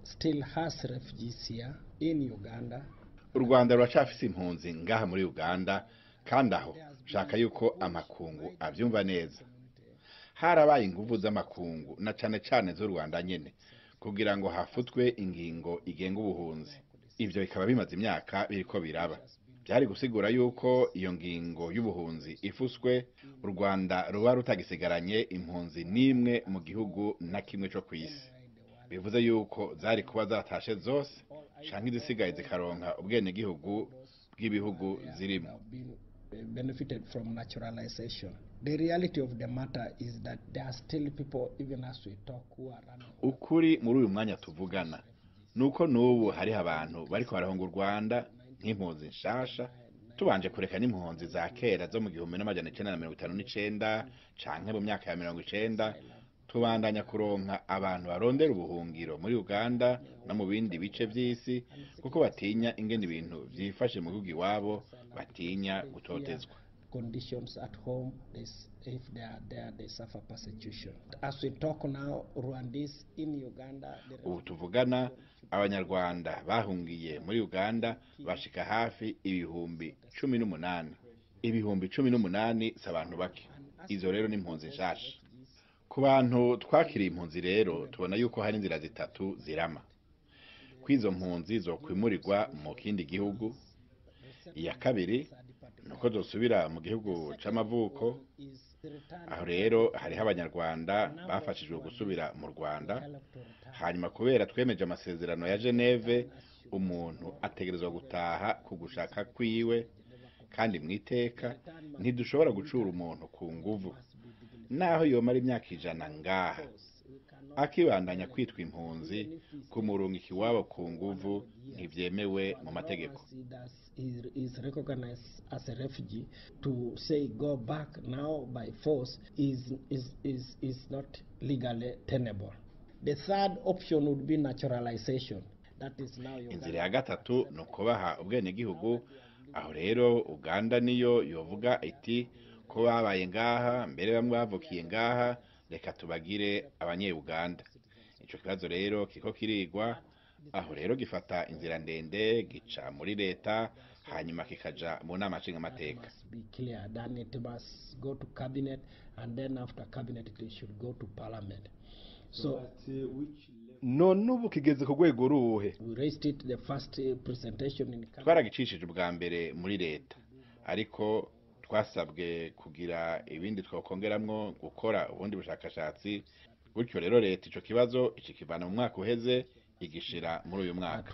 Still has refugees here in Uganda. U Rwanda ruracafise impunzi ngaha muri Uganda, kandi aho shaka yuko amakungu avyumva neza. Harabaye inguvu z'amakungu na cane cane z'u Rwanda nyene kugira ngo hafutwe ingingo igenga ubuhunzi. Ivyo bikaba bimaze imyaka biriko biraba. Byari gusigura yuko iyo ngingo y'ubuhunzi ifuswe, u Rwanda ruba rutagisigaranye impunzi nimwe mu gihugu na kimwe cyo kwisi. Bivuze yuko zari kuba zatashe zose canke izisigaye zikaronka ubwene gihugu bw'ibihugu zirimo. Benefited from naturalization. The reality of the matter is that there are still people, even as we talk, who are running. Ukuri muri uyu mwanya tuvugana nuko nubu hari abantu bariko barahunga u Rwanda nk'impunzi nshasha, tubanje kureka n'impunzi za kera zo mu 1959 canke mu myaka ya 90. Tubandanya kuronka abantu barondera ubuhungiro muri Uganda no mu bindi bice vy'isi kuko batinya ingene ibintu vyifashe mu gihugu iwabo, batinya gutotezwa. Conditions at home, if they are there, they suffer persecution. As we talk now, Rwandese in Uganda. Ubu tuvugana abanyarwanda bahungiye muri Uganda bashika hafi ibihumbi 18. Ibihumbi 18 s'abantu bake. Izo rero ni impunzi nshasha. Ku bantu twakiriye impunzi rero tubona yuko hari inzira zitatu zirama. Kwizo mpunzi zo kwimurirwa mu kindi gihugu. Iya kabiri nuko dosubira mu gihugu c'amavuko. Aho rero hariho abanyarwanda bafashijwe gusubira mu Rwanda. Hanyuma kubera twemeje amasezerano ya Geneve, umuntu ategerezwa gutaha kugushaka kwiwe, kandi mwiteka ntidushobora gucura umuntu ku nguvu. Naho yomara imyaka 100 ngaha akibandanya kwitwa impunzi, kumurunga ikiwabo ku nguvu ntivyemewe mu mategeko. Is recognized as a refugee. To say go back now by force is not legally tenable. The third option would be naturalization. That is now inzira ya gatatu nukubaha ubwene gihugu. Aho rero Uganda niyo yovuga iti ko babaye ngaha mbere bamwe bavukiye ngaha, reka tubagire abanye-Uganda. Ico kibazo rero kiko kirigwa. Aho rero gifata inzira ndende gica muri leta, hanyuma kikaja mu nama nshingamateka. Be clear, then it must go to cabinet, and then after cabinet it should go to parliament. So none ubu kigeze ku rwego ruhe? We raised it the first presentation in cabinet. Twaragicishije ubwa mbere muri leta, ariko twasabwe kugira ibindi twokongeramwo gukora ubundi bushakashatsi. Gutyo rero leta ico kibazo ikikivana mu mwaka uheze igishira muri uyu mwaka.